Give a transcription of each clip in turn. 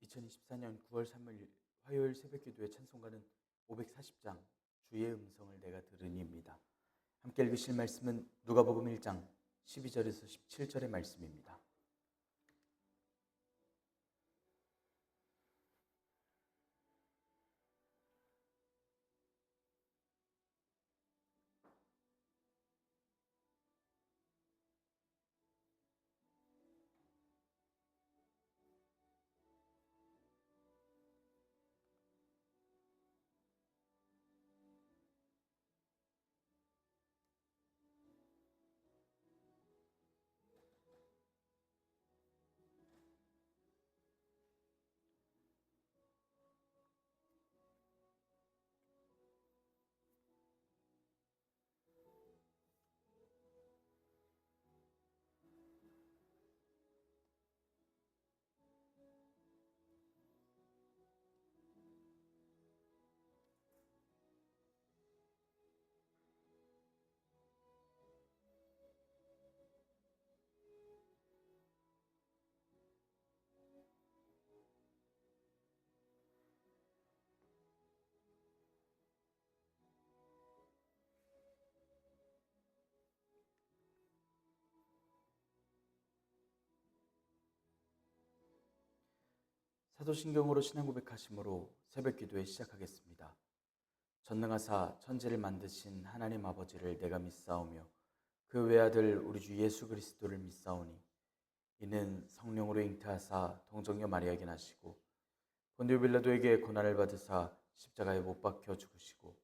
2024년 9월 3일 화요일 새벽기도의 찬송가는 540장 주의 음성을 내가 들으니입니다. 함께 읽으실 말씀은 누가복음 1장 12절에서 17절의 말씀입니다. 사도신경으로 신앙 고백하심으로 새벽기도에 시작하겠습니다. 전능하사 천지를 만드신 하나님 아버지를 내가 믿사오며 그 외아들 우리 주 예수 그리스도를 믿사오니 이는 성령으로 잉태하사 동정녀 마리아에게 나시고 본디오 빌라도에게 고난을 받으사 십자가에 못 박혀 죽으시고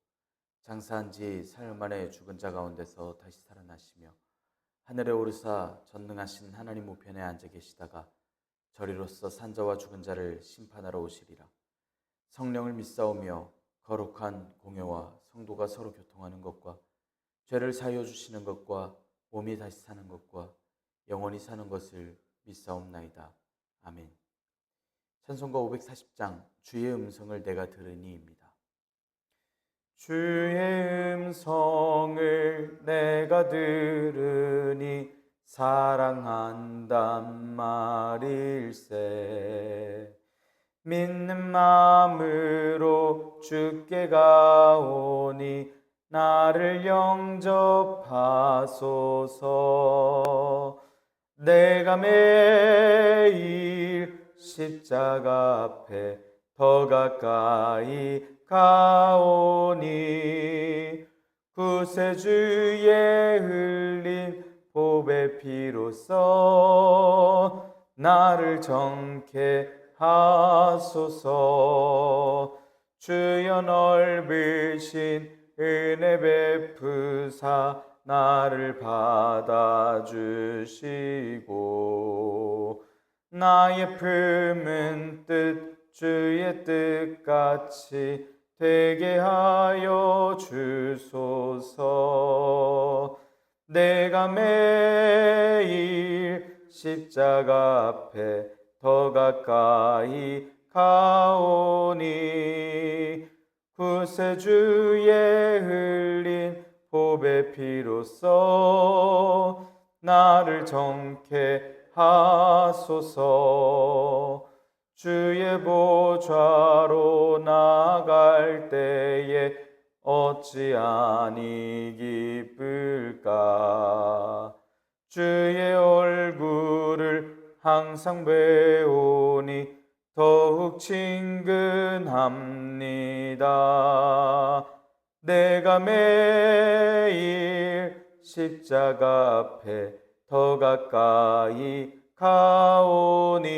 장사한 지 사흘 만에 죽은 자 가운데서 다시 살아나시며 하늘에 오르사 전능하신 하나님 우편에 앉아 계시다가 저리로서 산자와 죽은 자를 심판하러 오시리라. 성령을 믿사오며 거룩한 공회와 성도가 서로 교통하는 것과 죄를 사하여 주시는 것과 몸이 다시 사는 것과 영원히 사는 것을 믿사옵나이다. 아멘. 찬송가 540장 주의 음성을 내가 들으니입니다. 주의 음성을 내가 들으니 사랑한단 말일세. 믿는 마음으로 주께 가오니 나를 영접하소서. 내가 매일 십자가 앞에 더 가까이 가오니 구세주의 흘린 보배 피로써 나를 정케 하소서. 주여 넓으신 은혜 베푸사 나를 받아주시고 나의 품은 뜻 주의 뜻같이 되게 하여 주소서. 내가 매일 십자가 앞에 더 가까이 가오니 구세주의 흘린 보배 피로써 나를 정케 하소서. 주의 보좌로 나갈 때에 어찌하니 기쁠까. 주의 얼굴을 항상 배우니 더욱 친근합니다. 내가 매일 십자가 앞에 더 가까이 가오니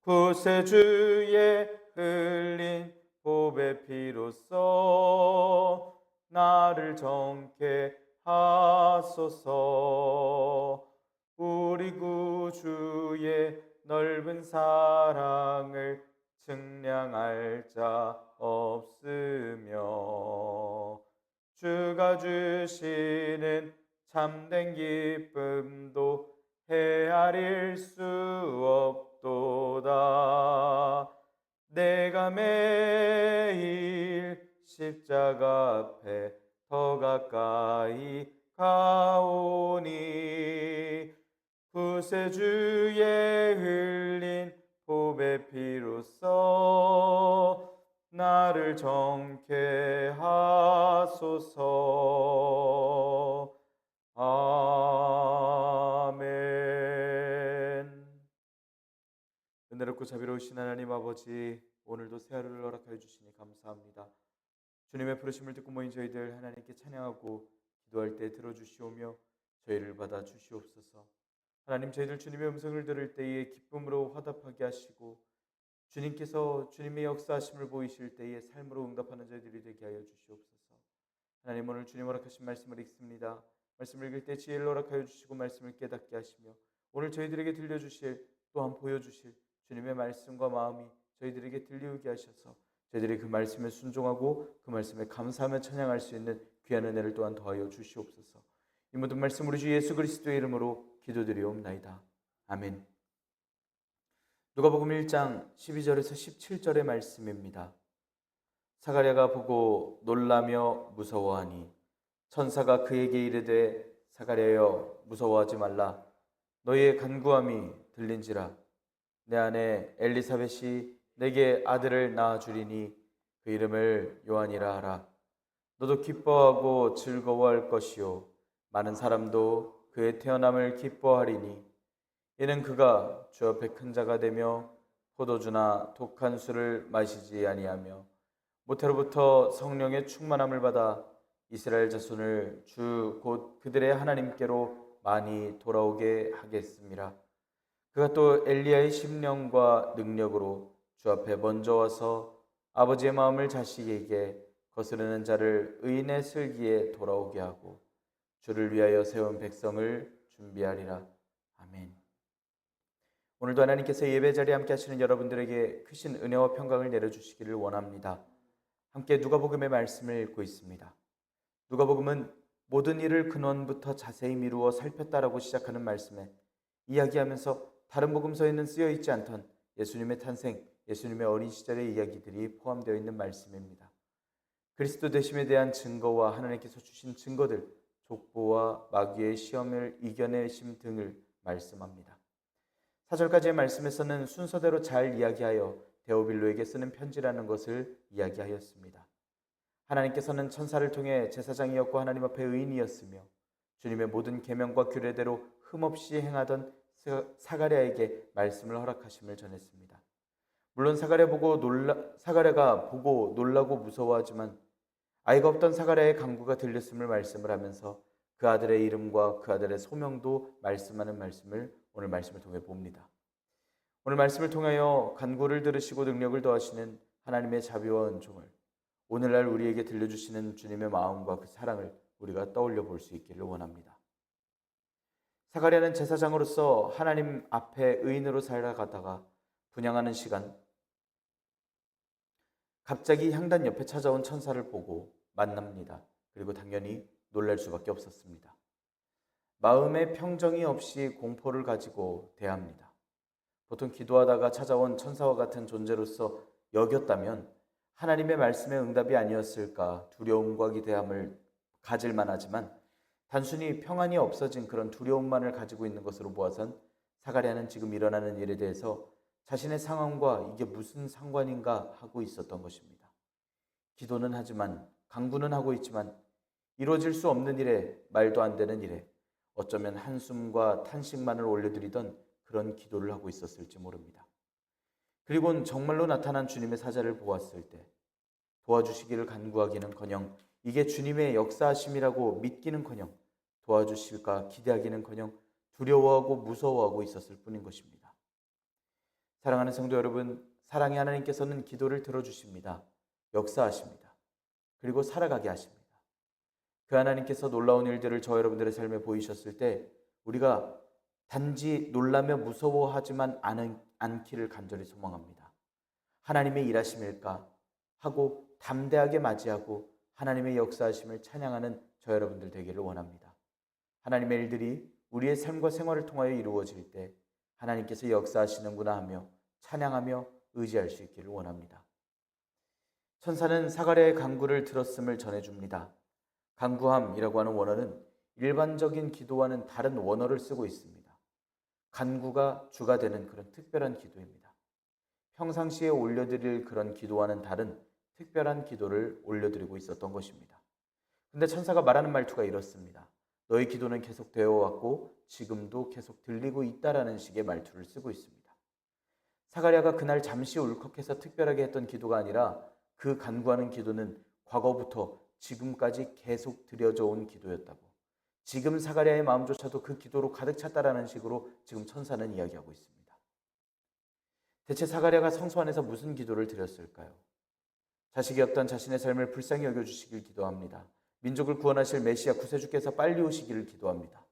구세주의 흘린 보배 피로써 나를 정케 하소서. 우리 구주의 넓은 사랑을 측량할 자 없으며 주가 주시는 참된 기쁨도 헤아릴 수 없도다. 내가 매일 십자가 앞에 더 가까이 가오니 구세주의 흘린 보배 그리스도의 피로써 나를 정케 하소서. 아멘. 은혜롭고 자비로우신 하나님 아버지, 오늘도 새 하루를 허락하여 주시니 감사합니다. 주님의 부르심을 듣고 모인 저희들 하나님께 찬양하고 기도할 때 들어주시오며 저희를 받아 주시옵소서. 하나님, 저희들 주님의 음성을 들을 때에 기쁨으로 화답하게 하시고 주님께서 주님의 역사하심을 보이실 때에 삶으로 응답하는 저희들이 되게 하여 주시옵소서. 하나님, 오늘 주님 허락하신 말씀을 읽습니다. 말씀을 읽을 때 지혜를 허락하여 주시고 말씀을 깨닫게 하시며 오늘 저희들에게 들려주실, 또한 보여주실 주님의 말씀과 마음이 저희들에게 들리게 하셔서 저희들이 그 말씀에 순종하고 그 말씀에 감사하며 찬양할 수 있는 귀한 은혜를 또한 더하여 주시옵소서. 이 모든 말씀 우리 주 예수 그리스도의 이름으로 기도드리옵나이다. 아멘. 누가복음 1장 12절에서 17절의 말씀입니다. 사가랴가 보고 놀라며 무서워하니 천사가 그에게 이르되 사가랴여 무서워하지 말라. 너희의 간구함이 들린지라. 내 아내 엘리사벳이 내게 아들을 낳아주리니 그 이름을 요한이라 하라. 너도 기뻐하고 즐거워할 것이요 많은 사람도 그의 태어남을 기뻐하리니 이는 그가 주 앞에 큰 자가 되며 포도주나 독한 술을 마시지 아니하며 모태로부터 성령의 충만함을 받아 이스라엘 자손을 주 곧 그들의 하나님께로 많이 돌아오게 하겠습니다. 그가 또 엘리야의 심령과 능력으로 주 앞에 먼저 와서 아버지의 마음을 자식에게 거스르는 자를 의인의 슬기에 돌아오게 하고 주를 위하여 세운 백성을 준비하리라. 아멘. 오늘도 하나님께서 예배 자리에 함께 하시는 여러분들에게 크신 은혜와 평강을 내려주시기를 원합니다. 함께 누가복음의 말씀을 읽고 있습니다. 누가복음은 모든 일을 근원부터 자세히 미루어 살폈다라고 시작하는 말씀에 이야기하면서 다른 복음서에는 쓰여 있지 않던 예수님의 탄생, 예수님의 어린 시절의 이야기들이 포함되어 있는 말씀입니다. 그리스도 되심에 대한 증거와 하나님께서 주신 증거들, 족보와 마귀의 시험을 이겨내심 등을 말씀합니다. 4절까지의 말씀에서는 순서대로 잘 이야기하여 데오빌로에게 쓰는 편지라는 것을 이야기하였습니다. 하나님께서는 천사를 통해 제사장이었고 하나님 앞에 의인이었으며 주님의 모든 계명과 규례대로 흠없이 행하던 사가랴에게 말씀을 허락하심을 전했습니다. 물론 사가랴가 보고 놀라고 무서워하지만 아이가 없던 사가랴의 간구가 들렸음을 말씀을 하면서 그 아들의 이름과 그 아들의 소명도 말씀하는 말씀을 오늘 말씀을 통해 봅니다. 오늘 말씀을 통하여 간구를 들으시고 능력을 더하시는 하나님의 자비와 은총을, 오늘날 우리에게 들려주시는 주님의 마음과 그 사랑을 우리가 떠올려 볼 수 있기를 원합니다. 사가랴는 제사장으로서 하나님 앞에 의인으로 살아가다가 분향하는 시간, 갑자기 향단 옆에 찾아온 천사를 보고 만납니다. 그리고 당연히 놀랄 수밖에 없었습니다. 마음의 평정이 없이 공포를 가지고 대합니다. 보통 기도하다가 찾아온 천사와 같은 존재로서 여겼다면 하나님의 말씀의 응답이 아니었을까 두려움과 기대함을 가질 만하지만 단순히 평안이 없어진 그런 두려움만을 가지고 있는 것으로 보아선 사가랴는 지금 일어나는 일에 대해서 자신의 상황과 이게 무슨 상관인가 하고 있었던 것입니다. 기도는 하지만, 간구는 하고 있지만 이루어질 수 없는 일에, 말도 안 되는 일에 어쩌면 한숨과 탄식만을 올려드리던 그런 기도를 하고 있었을지 모릅니다. 그리고는 정말로 나타난 주님의 사자를 보았을 때 도와주시기를 간구하기는커녕 이게 주님의 역사하심이라고 믿기는커녕 도와주실까 기대하기는커녕 두려워하고 무서워하고 있었을 뿐인 것입니다. 사랑하는 성도 여러분, 사랑의 하나님께서는 기도를 들어주십니다. 역사하십니다. 그리고 살아가게 하십니다. 그 하나님께서 놀라운 일들을 저 여러분들의 삶에 보이셨을 때 우리가 단지 놀라며 무서워하지만 않기를 간절히 소망합니다. 하나님의 일하심일까 하고 담대하게 맞이하고 하나님의 역사하심을 찬양하는 저 여러분들 되기를 원합니다. 하나님의 일들이 우리의 삶과 생활을 통하여 이루어질 때 하나님께서 역사하시는구나 하며 찬양하며 의지할 수 있기를 원합니다. 천사는 사가랴의 간구를 들었음을 전해줍니다. 간구함이라고 하는 원어는 일반적인 기도와는 다른 원어를 쓰고 있습니다. 간구가 주가 되는 그런 특별한 기도입니다. 평상시에 올려드릴 그런 기도와는 다른 특별한 기도를 올려드리고 있었던 것입니다. 근데 천사가 말하는 말투가 이렇습니다. 너희 기도는 계속 되어 왔고 지금도 계속 들리고 있다라는 식의 말투를 쓰고 있습니다. 사가랴가 그날 잠시 울컥해서 특별하게 했던 기도가 아니라 그 간구하는 기도는 과거부터 지금까지 계속 드려져 온 기도였다고. 지금 사가랴의 마음조차도 그 기도로 가득 찼다라는 식으로 지금 천사는 이야기하고 있습니다. 대체 사가랴가 성소 안에서 무슨 기도를 드렸을까요? 자식이 없던 자신의 삶을 불쌍히 여겨주시길 기도합니다. 민족을 구원하실 메시아 구세주께서 빨리 오시기를 기도합니다.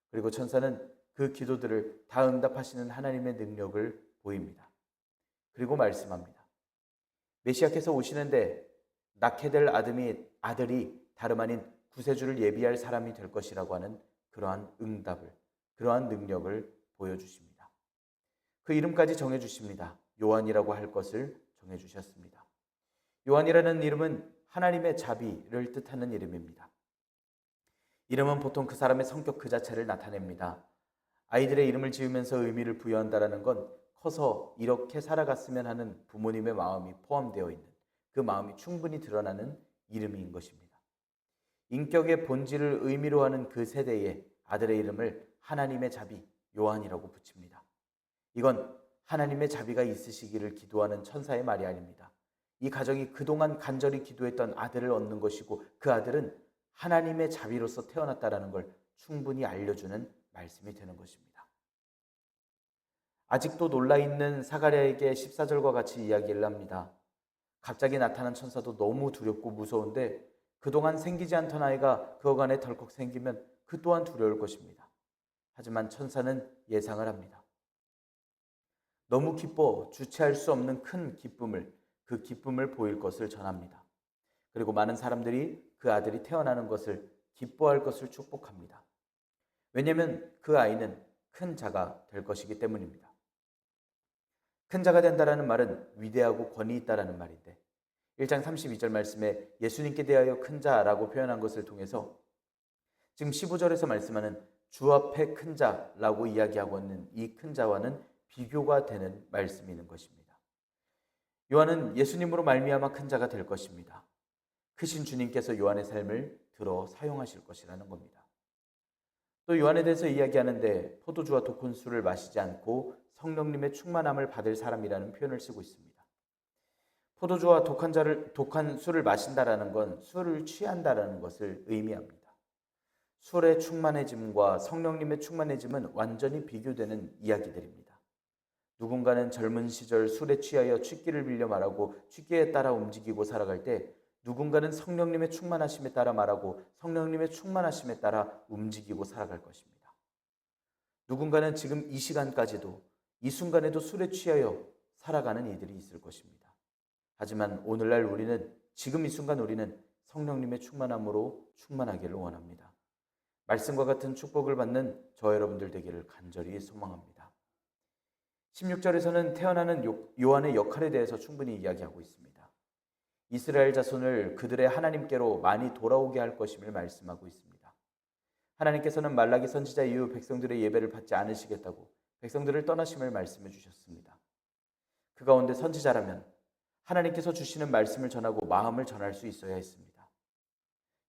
그리고 천사는 그 기도들을 다 응답하시는 하나님의 능력을 보입니다. 그리고 말씀합니다. 메시아께서 오시는데 낳게 될 아들이 다름 아닌 구세주를 예비할 사람이 될 것이라고 하는 그러한 응답을, 그러한 능력을 보여주십니다. 그 이름까지 정해주십니다. 요한이라고 할 것을 정해주셨습니다. 요한이라는 이름은 하나님의 자비를 뜻하는 이름입니다. 이름은 보통 그 사람의 성격 그 자체를 나타냅니다. 아이들의 이름을 지으면서 의미를 부여한다는 건 커서 이렇게 살아갔으면 하는 부모님의 마음이 포함되어 있는 그 마음이 충분히 드러나는 이름인 것입니다. 인격의 본질을 의미로 하는 그 세대의 아들의 이름을 하나님의 자비, 요한이라고 붙입니다. 이건 하나님의 자비가 있으시기를 기도하는 천사의 말이 아닙니다. 이 가정이 그동안 간절히 기도했던 아들을 얻는 것이고 그 아들은 하나님의 자비로서 태어났다는 걸 충분히 알려주는 말씀이 되는 것입니다. 아직도 놀라있는 사가랴에게 14절과 같이 이야기를 합니다. 갑자기 나타난 천사도 너무 두렵고 무서운데 그동안 생기지 않던 아이가 그 어간에 덜컥 생기면 그 또한 두려울 것입니다. 하지만 천사는 예상을 합니다. 너무 기뻐 주체할 수 없는 큰 기쁨을, 그 기쁨을 보일 것을 전합니다. 그리고 많은 사람들이 그 아들이 태어나는 것을 기뻐할 것을 축복합니다. 왜냐하면 그 아이는 큰 자가 될 것이기 때문입니다. 큰 자가 된다라는 말은 위대하고 권위 있다라는 말인데 1장 32절 말씀에 예수님께 대하여 큰 자라고 표현한 것을 통해서 지금 15절에서 말씀하는 주 앞에 큰 자라고 이야기하고 있는 이 큰 자와는 비교가 되는 말씀이 있는 것입니다. 요한은 예수님으로 말미암아 큰 자가 될 것입니다. 크신 주님께서 요한의 삶을 들어 사용하실 것이라는 겁니다. 또 요한에 대해서 이야기하는데 포도주와 독한 술을 마시지 않고 성령님의 충만함을 받을 사람이라는 표현을 쓰고 있습니다. 포도주와 독한 술을 마신다라는 건 술을 취한다라는 것을 의미합니다. 술의 충만해짐과 성령님의 충만해짐은 완전히 비교되는 이야기들입니다. 누군가는 젊은 시절 술에 취하여 취기를 빌려 말하고 취기에 따라 움직이고 살아갈 때 누군가는 성령님의 충만하심에 따라 말하고 성령님의 충만하심에 따라 움직이고 살아갈 것입니다. 누군가는 지금 이 시간까지도 이 순간에도 술에 취하여 살아가는 이들이 있을 것입니다. 하지만 오늘날 우리는 지금 이 순간 우리는 성령님의 충만함으로 충만하기를 원합니다. 말씀과 같은 축복을 받는 저 여러분들 되기를 간절히 소망합니다. 16절에서는 태어나는 요한의 역할에 대해서 충분히 이야기하고 있습니다. 이스라엘 자손을 그들의 하나님께로 많이 돌아오게 할 것임을 말씀하고 있습니다. 하나님께서는 말라기 선지자 이후 백성들의 예배를 받지 않으시겠다고 백성들을 떠나심을 말씀해 주셨습니다. 그 가운데 선지자라면 하나님께서 주시는 말씀을 전하고 마음을 전할 수 있어야 했습니다.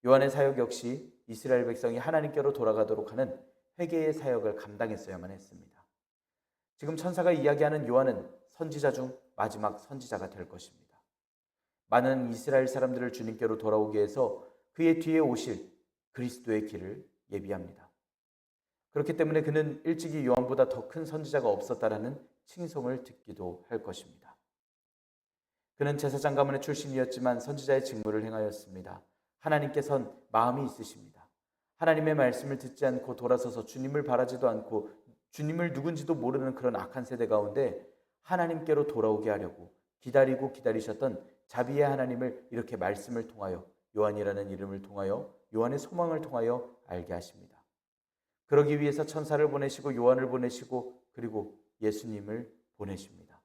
요한의 사역 역시 이스라엘 백성이 하나님께로 돌아가도록 하는 회개의 사역을 감당했어야만 했습니다. 지금 천사가 이야기하는 요한은 선지자 중 마지막 선지자가 될 것입니다. 많은 이스라엘 사람들을 주님께로 돌아오게 해서 그의 뒤에 오실 그리스도의 길을 예비합니다. 그렇기 때문에 그는 일찍이 요한보다 더 큰 선지자가 없었다라는 칭송을 듣기도 할 것입니다. 그는 제사장 가문의 출신이었지만 선지자의 직무를 행하였습니다. 하나님께선 마음이 있으십니다. 하나님의 말씀을 듣지 않고 돌아서서 주님을 바라지도 않고 주님을 누군지도 모르는 그런 악한 세대 가운데 하나님께로 돌아오게 하려고 기다리고 기다리셨던 자비의 하나님을 이렇게 말씀을 통하여 요한이라는 이름을 통하여 요한의 소망을 통하여 알게 하십니다. 그러기 위해서 천사를 보내시고 요한을 보내시고 그리고 예수님을 보내십니다.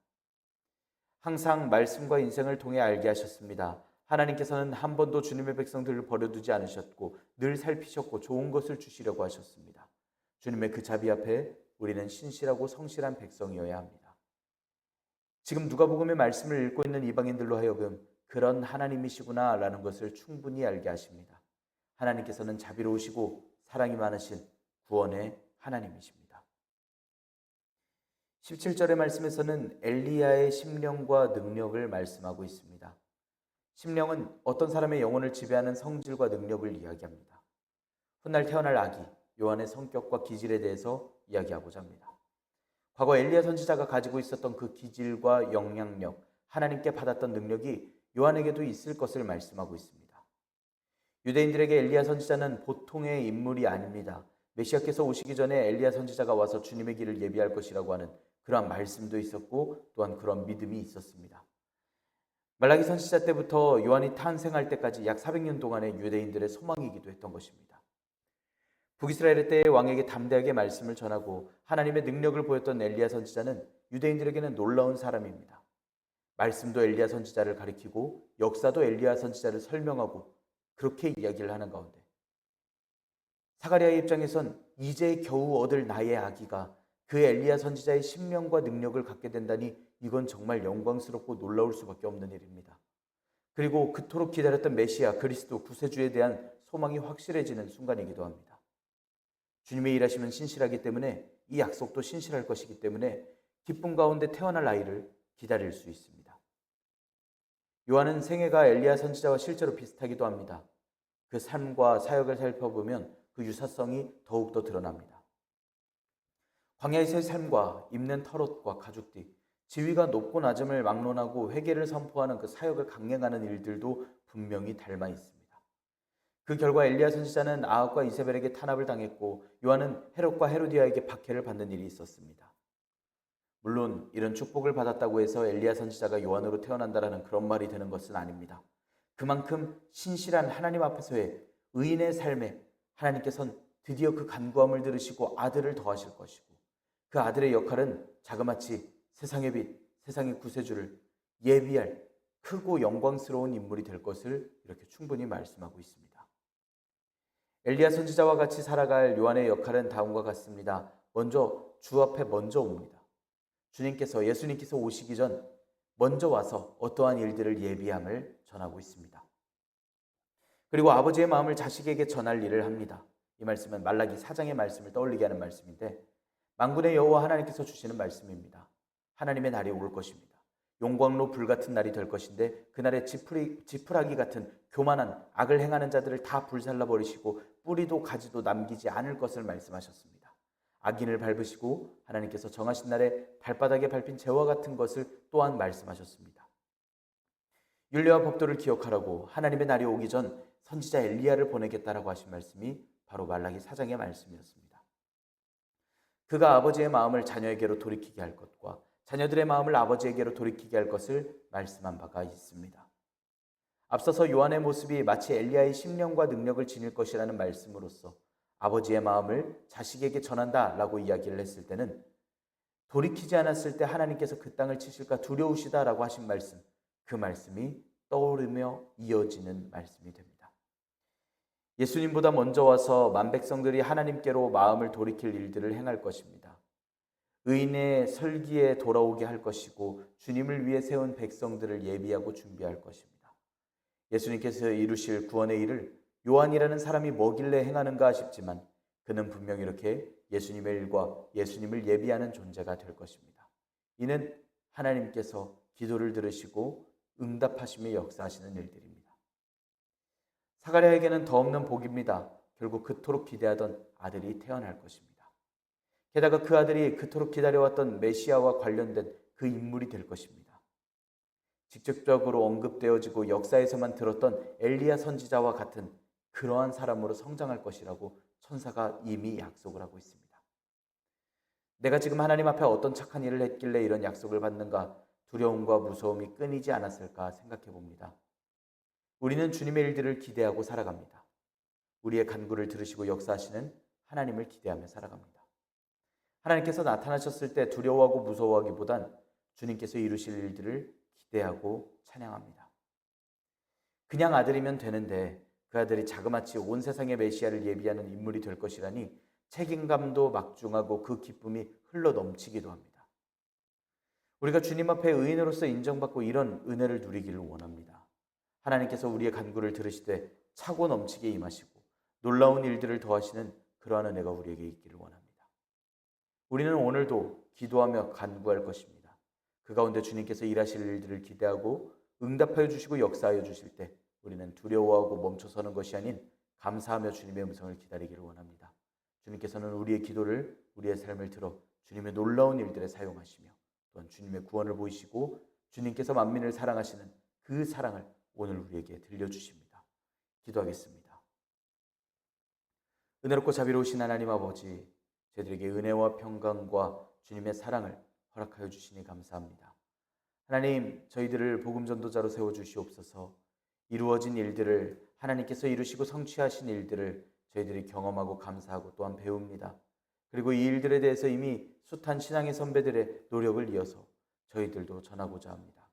항상 말씀과 인생을 통해 알게 하셨습니다. 하나님께서는 한 번도 주님의 백성들을 버려두지 않으셨고 늘 살피셨고 좋은 것을 주시려고 하셨습니다. 주님의 그 자비 앞에 우리는 신실하고 성실한 백성이어야 합니다. 지금 누가복음의 말씀을 읽고 있는 이방인들로 하여금 그런 하나님이시구나라는 것을 충분히 알게 하십니다. 하나님께서는 자비로우시고 사랑이 많으신 구원의 하나님이십니다. 17절의 말씀에서는 엘리야의 심령과 능력을 말씀하고 있습니다. 심령은 어떤 사람의 영혼을 지배하는 성질과 능력을 이야기합니다. 훗날 태어날 아기 요한의 성격과 기질에 대해서 이야기하고자 합니다. 과거 엘리야 선지자가 가지고 있었던 그 기질과 영향력, 하나님께 받았던 능력이 요한에게도 있을 것을 말씀하고 있습니다. 유대인들에게 엘리야 선지자는 보통의 인물이 아닙니다. 메시아께서 오시기 전에 엘리야 선지자가 와서 주님의 길을 예비할 것이라고 하는 그러한 말씀도 있었고 또한 그런 믿음이 있었습니다. 말라기 선지자 때부터 요한이 탄생할 때까지 약 400년 동안의 유대인들의 소망이기도 했던 것입니다. 북이스라엘 때의 왕에게 담대하게 말씀을 전하고 하나님의 능력을 보였던 엘리야 선지자는 유대인들에게는 놀라운 사람입니다. 말씀도 엘리야 선지자를 가리키고 역사도 엘리야 선지자를 설명하고 그렇게 이야기를 하는 가운데 사가랴의 입장에선 이제 겨우 얻을 나의 아기가 그 엘리야 선지자의 신명과 능력을 갖게 된다니 이건 정말 영광스럽고 놀라울 수밖에 없는 일입니다. 그리고 그토록 기다렸던 메시아 그리스도 구세주에 대한 소망이 확실해지는 순간이기도 합니다. 주님의 일하심은 신실하기 때문에 이 약속도 신실할 것이기 때문에 기쁨 가운데 태어날 아이를 기다릴 수 있습니다. 요한은 생애가 엘리야 선지자와 실제로 비슷하기도 합니다. 그 삶과 사역을 살펴보면 그 유사성이 더욱더 드러납니다. 광야에서의 삶과 입는 털옷과 가죽띠, 지위가 높고 낮음을 막론하고 회개를 선포하는 그 사역을 강행하는 일들도 분명히 닮아 있습니다. 그 결과 엘리야 선지자는 아합과 이세벨에게 탄압을 당했고 요한은 헤롯과 헤로디아에게 박해를 받는 일이 있었습니다. 물론 이런 축복을 받았다고 해서 엘리야 선지자가 요한으로 태어난다라는 그런 말이 되는 것은 아닙니다. 그만큼 신실한 하나님 앞에서의 의인의 삶에 하나님께서는 드디어 그 간구함을 들으시고 아들을 더하실 것이고 그 아들의 역할은 자그마치 세상의 빛, 세상의 구세주를 예비할 크고 영광스러운 인물이 될 것을 이렇게 충분히 말씀하고 있습니다. 엘리야 선지자와 같이 살아갈 요한의 역할은 다음과 같습니다. 먼저 주 앞에 먼저 옵니다. 예수님께서 오시기 전 먼저 와서 어떠한 일들을 예비함을 전하고 있습니다. 그리고 아버지의 마음을 자식에게 전할 일을 합니다. 이 말씀은 말라기 4장의 말씀을 떠올리게 하는 말씀인데 만군의 여호와 하나님께서 주시는 말씀입니다. 하나님의 날이 올 것입니다. 용광로 불같은 날이 될 것인데 그날에 지푸라기 같은 교만한 악을 행하는 자들을 다 불살라 버리시고 뿌리도 가지도 남기지 않을 것을 말씀하셨습니다. 악인을 밟으시고 하나님께서 정하신 날에 발바닥에 밟힌 재와 같은 것을 또한 말씀하셨습니다. 율례와 법도를 기억하라고 하나님의 날이 오기 전 선지자 엘리야를 보내겠다라고 하신 말씀이 바로 말라기 4장의 말씀이었습니다. 그가 아버지의 마음을 자녀에게로 돌이키게 할 것과 자녀들의 마음을 아버지에게로 돌이키게 할 것을 말씀한 바가 있습니다. 앞서서 요한의 모습이 마치 엘리야의 심령과 능력을 지닐 것이라는 말씀으로써 아버지의 마음을 자식에게 전한다라고 이야기를 했을 때는 돌이키지 않았을 때 하나님께서 그 땅을 치실까 두려우시다라고 하신 말씀, 그 말씀이 떠오르며 이어지는 말씀이 됩니다. 예수님보다 먼저 와서 만백성들이 하나님께로 마음을 돌이킬 일들을 행할 것입니다. 의인의 설기에 돌아오게 할 것이고 주님을 위해 세운 백성들을 예비하고 준비할 것입니다. 예수님께서 이루실 구원의 일을 요한이라는 사람이 뭐길래 행하는가 싶지만 그는 분명히 이렇게 예수님의 일과 예수님을 예비하는 존재가 될 것입니다. 이는 하나님께서 기도를 들으시고 응답하시며 역사하시는 일들입니다. 사가랴에게는 더 없는 복입니다. 결국 그토록 기대하던 아들이 태어날 것입니다. 게다가 그 아들이 그토록 기다려왔던 메시아와 관련된 그 인물이 될 것입니다. 직접적으로 언급되어지고 역사에서만 들었던 엘리야 선지자와 같은 그러한 사람으로 성장할 것이라고 천사가 이미 약속을 하고 있습니다. 내가 지금 하나님 앞에 어떤 착한 일을 했길래 이런 약속을 받는가 두려움과 무서움이 끊이지 않았을까 생각해 봅니다. 우리는 주님의 일들을 기대하고 살아갑니다. 우리의 간구를 들으시고 역사하시는 하나님을 기대하며 살아갑니다. 하나님께서 나타나셨을 때 두려워하고 무서워하기보단 주님께서 이루실 일들을 기대하고 찬양합니다. 그냥 아들이면 되는데 그 아들이 자그마치 온 세상의 메시아를 예비하는 인물이 될 것이라니 책임감도 막중하고 그 기쁨이 흘러 넘치기도 합니다. 우리가 주님 앞에 의인으로서 인정받고 이런 은혜를 누리기를 원합니다. 하나님께서 우리의 간구를 들으시되 차고 넘치게 임하시고 놀라운 일들을 더하시는 그러한 은혜가 우리에게 있기를 원합니다. 우리는 오늘도 기도하며 간구할 것입니다. 그 가운데 주님께서 일하실 일들을 기대하고 응답하여 주시고 역사하여 주실 때 우리는 두려워하고 멈춰서는 것이 아닌 감사하며 주님의 음성을 기다리기를 원합니다. 주님께서는 우리의 기도를, 우리의 삶을 들어 주님의 놀라운 일들에 사용하시며 또한 주님의 구원을 보이시고 주님께서 만민을 사랑하시는 그 사랑을 오늘 우리에게 들려주십니다. 기도하겠습니다. 은혜롭고 자비로우신 하나님 아버지, 저희들에게 은혜와 평강과 주님의 사랑을 허락하여 주시니 감사합니다. 하나님, 저희들을 복음 전도자로 세워 주시옵소서. 이루어진 일들을, 하나님께서 이루시고 성취하신 일들을 저희들이 경험하고 감사하고 또한 배웁니다. 그리고 이 일들에 대해서 이미 숱한 신앙의 선배들의 노력을 이어서 저희들도 전하고자 합니다.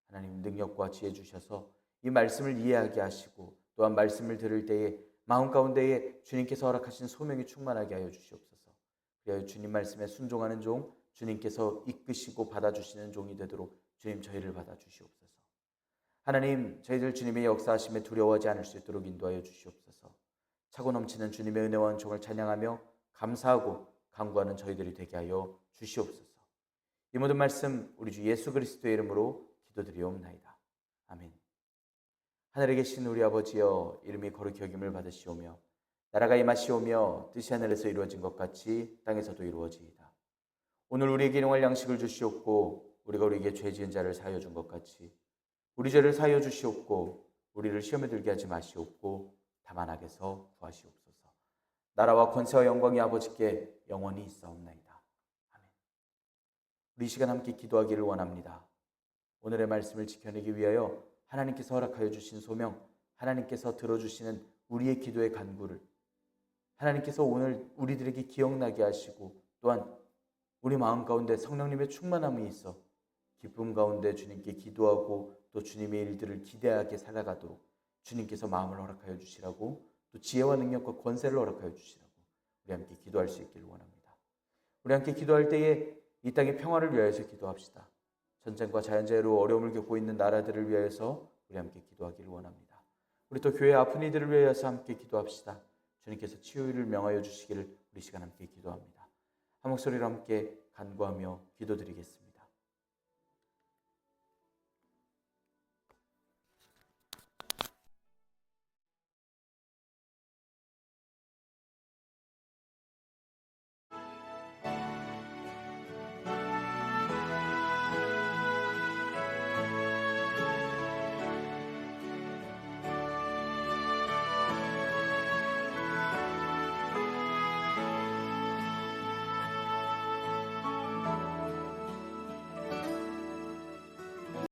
하나님, 능력과 지혜 주셔서 이 말씀을 이해하게 하시고 또한 말씀을 들을 때에 마음 가운데에 주님께서 허락하신 소명이 충만하게 하여 주시옵소서. 그리하여 주님 말씀에 순종하는 종, 주님께서 이끄시고 받아주시는 종이 되도록 주님 저희를 받아주시옵소서. 하나님, 저희들 주님의 역사하심에 두려워하지 않을 수 있도록 인도하여 주시옵소서. 차고 넘치는 주님의 은혜와 은총을 찬양하며 감사하고 간구하는 저희들이 되게 하여 주시옵소서. 이 모든 말씀 우리 주 예수 그리스도의 이름으로 기도드리옵나이다. 아멘. 하늘에 계신 우리 아버지여, 이름이 거룩히 여김을 받으시오며 나라가 임하시오며 뜻이 하늘에서 이루어진 것 같이 땅에서도 이루어지이다. 오늘 우리에게 일용할 양식을 주시옵고 우리가 우리에게 죄 지은 자를 사하여 준 것 같이 우리 죄를 사하여 주시옵고 우리를 시험에 들게 하지 마시옵고 다만 악에서 구하시옵소서. 나라와 권세와 영광이 아버지께 영원히 있사옵나이다. 아멘. 우리 이 시간 함께 기도하기를 원합니다. 오늘의 말씀을 지켜내기 위하여 하나님께서 허락하여 주신 소명, 하나님께서 들어주시는 우리의 기도의 간구를 하나님께서 오늘 우리들에게 기억나게 하시고 또한 우리 마음 가운데 성령님의 충만함이 있어 기쁨 가운데 주님께 기도하고 또 주님의 일들을 기대하게 살아가도록 주님께서 마음을 허락하여 주시라고 또 지혜와 능력과 권세를 허락하여 주시라고 우리 함께 기도할 수 있기를 원합니다. 우리 함께 기도할 때에 이 땅의 평화를 위하여서 기도합시다. 전쟁과 자연재해로 어려움을 겪고 있는 나라들을 위하여서 우리 함께 기도하기를 원합니다. 우리 또 교회 아픈 이들을 위하여서 함께 기도합시다. 주님께서 치유를 명하여 주시기를 우리 시간 함께 기도합니다. 한 목소리로 함께 간구하며 기도드리겠습니다.